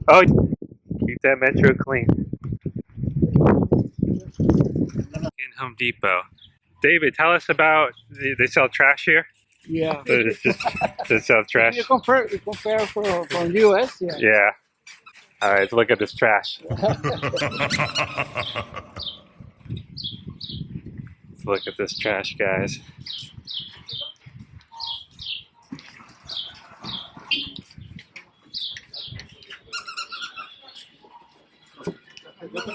Oh, keep that Metro clean. In Home Depot. David, tell us about, they sell trash here? Yeah. It's just, they sell trash? You compare from US, yeah. Yeah. All right, let's look at this trash. Let's look at this trash, guys.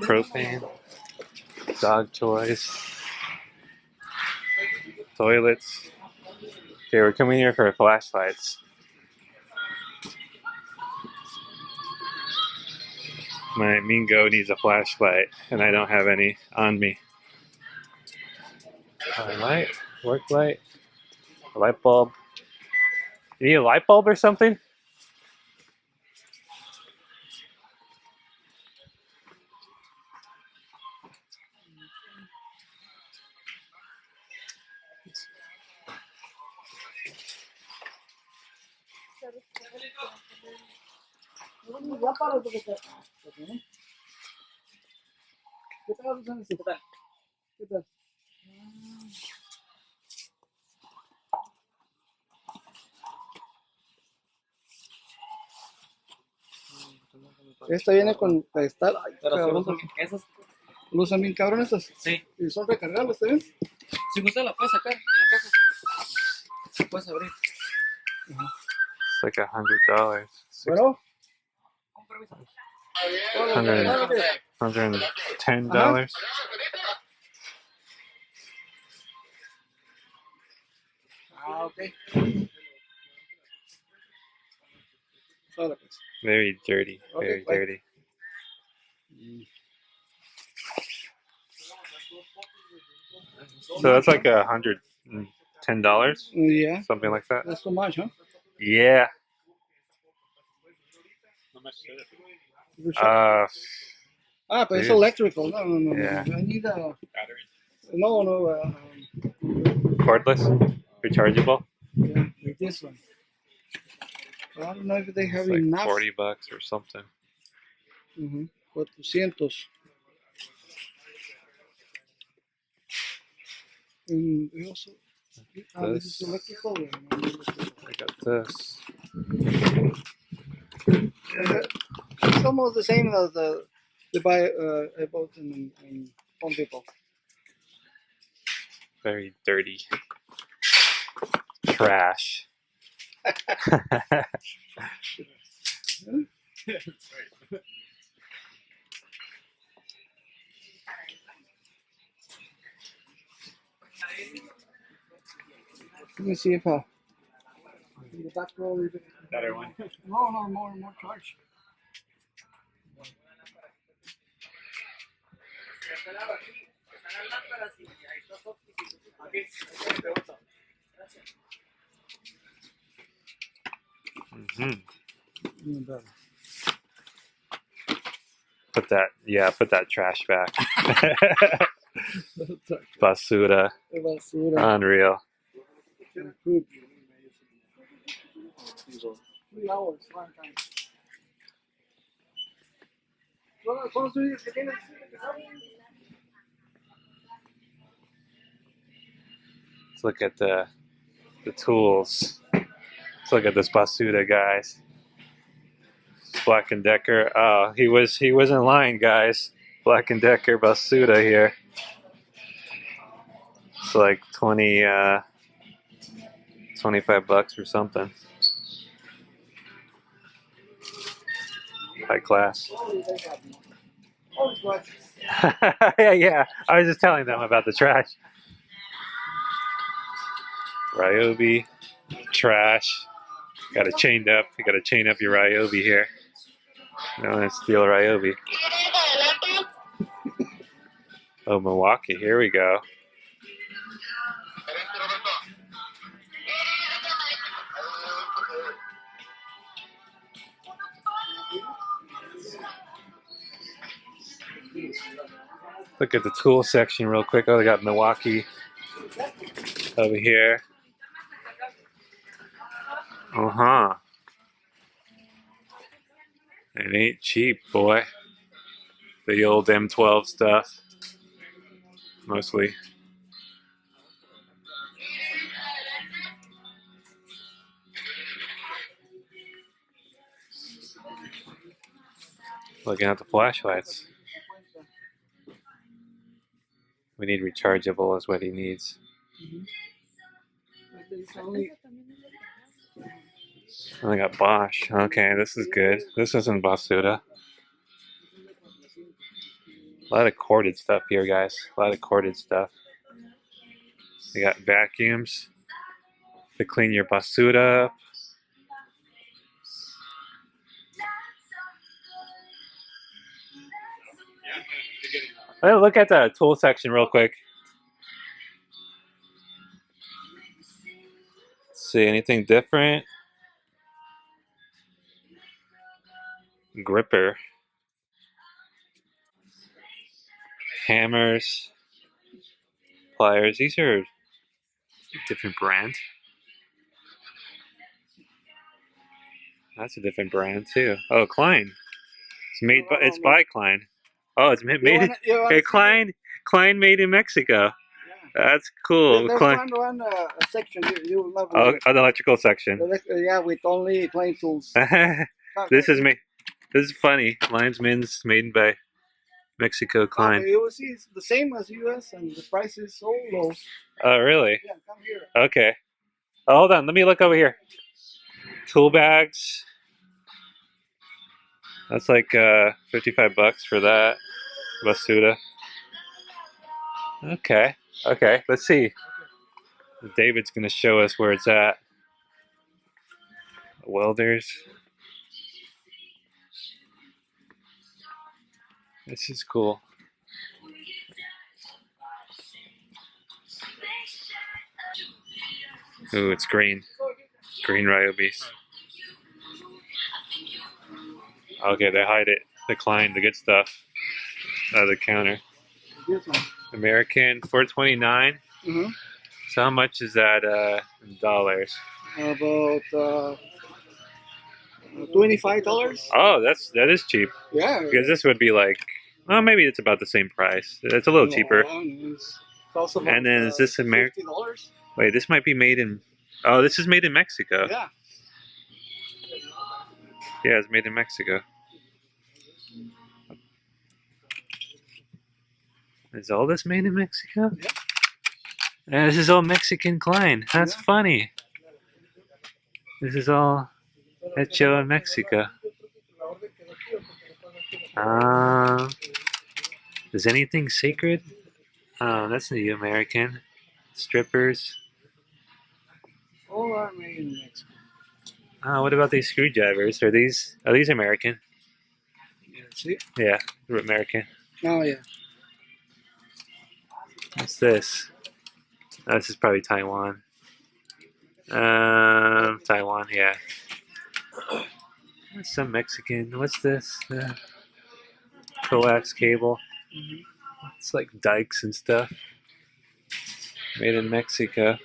Propane, dog toys, toilets. Okay, we're coming here for flashlights. My Mingo needs a flashlight, and I don't have any on me. A light, work light, a light bulb. You need a light bulb or something? Esta viene con pedestal. Ay, cabrón, esas lucen bien cabrón estas. Sí. Y son recargables, ¿está bien? Si gusta la puedes sacar de la casa. Puedes abrir. It's like $100. Bueno. $110. Ah, ok. Very dirty, very dirty. So that's like $110? Yeah. Something like that? That's too much, huh? Yeah. But it's electrical. No. Yeah. I need a battery. No. Cordless? Rechargeable? Yeah, like this one. But I don't know if they have It's like enough. $40 or something. 400. And we also. This is electrical. I got this. It's almost the same as they buy I bought in Home Depot. Very dirty. Trash. Let me see if in the back row. Better one. No, more charge. Put that trash back. Basura. Unreal. 3 hours, one time. Let's look at the tools. Let's look at this basura, guys. Black and Decker. Oh, he was in line, guys. Black and Decker basura here. It's like 25 bucks or something. High class. Yeah, I was just telling them about the trash. Ryobi, trash. Got it chained up. You got to chain up your Ryobi here. You don't want to steal Ryobi. Oh, Milwaukee. Here we go. Look at the tool section real quick. Oh, they got Milwaukee over here. It ain't cheap, boy. The old M12 stuff, mostly. Looking at the flashlights. We need rechargeable is what he needs. I got Bosch. Okay, this is good. This isn't Basuda. A lot of corded stuff here, guys. A lot of corded stuff. We got vacuums to clean your Basuda up. Let's look at the tool section real quick. See anything different? Gripper. Hammers. Pliers. These are a different brand. That's a different brand too. Oh, Klein. It's made by, it's by Klein. Oh, it's made hey, Klein made in Mexico. That's cool. There's Klein. one section you will love. Oh, the electrical section. Yeah, with only Klein tools. This is me. This is funny. Linesman's made by Mexico Klein. You will see it's the same as US and the price is so low. Oh, really? Yeah, come here. Okay. Oh, hold on. Let me look over here. Tool bags. That's like $55 for that. Basuda. Okay. Okay. Let's see. David's going to show us where it's at. Welders. This is cool. Ooh, it's green. Green Ryobis. Okay, they hide it. Decline the good stuff out of the counter. American, $4.29. So how much is that in dollars? About $25. Oh, that is cheap. Yeah. Because this would be like, well, maybe it's about the same price. It's a little cheaper. It's also and then is this American? $50. Wait, this might be made in. Oh, this is made in Mexico. Yeah. Yeah, it's made in Mexico. Is all this made in Mexico? Yeah. Yeah, this is all Mexican Klein. That's funny. This is all hecho in Mexico. Is anything sacred? Oh, that's the American. Strippers. All are made in Mexico. What about these screwdrivers? Are these American? Yeah, see? Yeah, they're American. Oh, yeah. What's this? Oh, this is probably Taiwan. Taiwan, yeah. That's some Mexican. What's this? Coax cable. It's like dikes and stuff. Made in Mexico.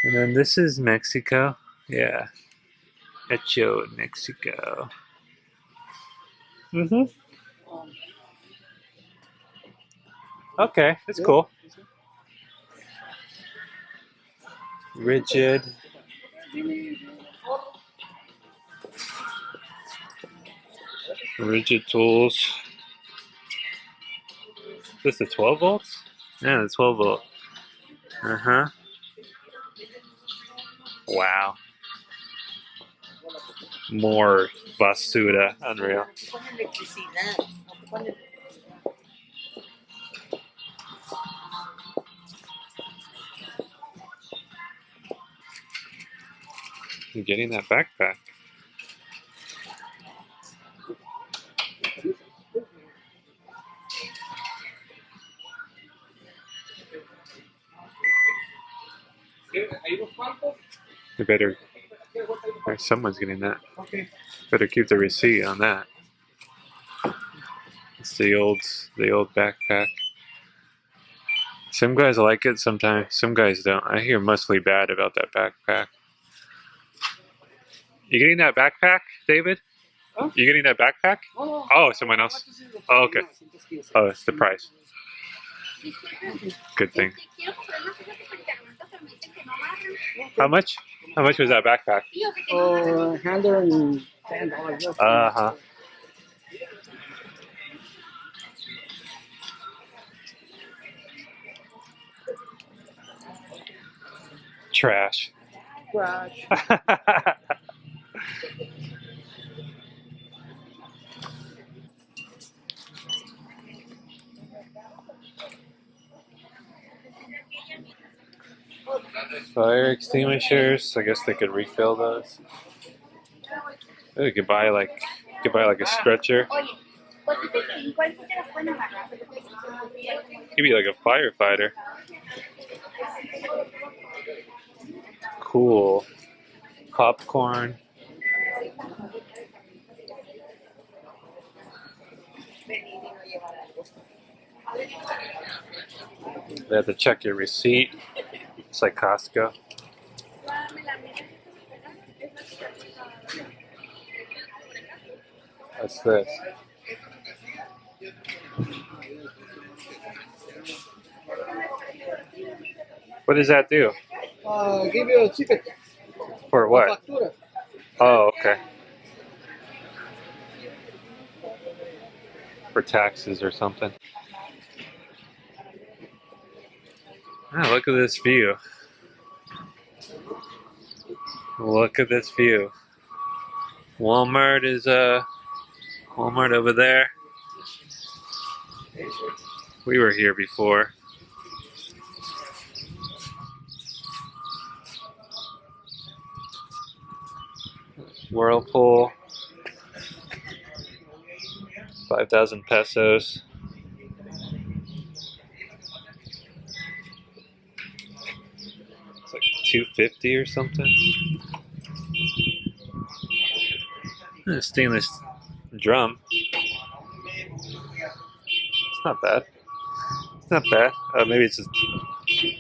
And then this is Mexico. Yeah. Hecho in Mexico. Okay, that's cool. Rigid. Rigid tools. Is this the 12 volts? Yeah, the 12 volt. Wow. More Basuda. Unreal. You're getting that backpack. You better. Someone's getting that. Okay. Better keep the receipt on that. It's the old backpack. Some guys like it sometimes. Some guys don't. I hear mostly bad about that backpack. You getting that backpack, David? Huh? You getting that backpack? No. Oh, someone else. Oh, okay. Oh, it's the price. Good thing. How much? How much was that backpack? $110. Uh-huh. Trash. Trash. Fire extinguishers. I guess they could refill those. Oh, you could buy like a stretcher. You'd be like a firefighter. Cool. Popcorn. They have to check your receipt. It's like Costco. What's this? What does that do? Give you a ticket. For what? Factura. Oh, okay. For taxes or something. Ah, look at this view. Look at this view. Walmart is Walmart over there. We were here before. Whirlpool. 5,000 pesos. It's like 250 or something. A stainless drum. It's not bad. It's not bad. Maybe it's just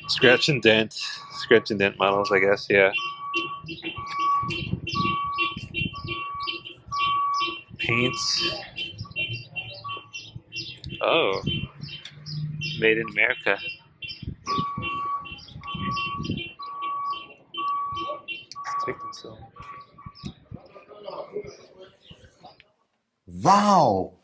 scratch and dent. Scratch and dent models, I guess, yeah. Paints. Oh. Made in America. It's taking so. Wow!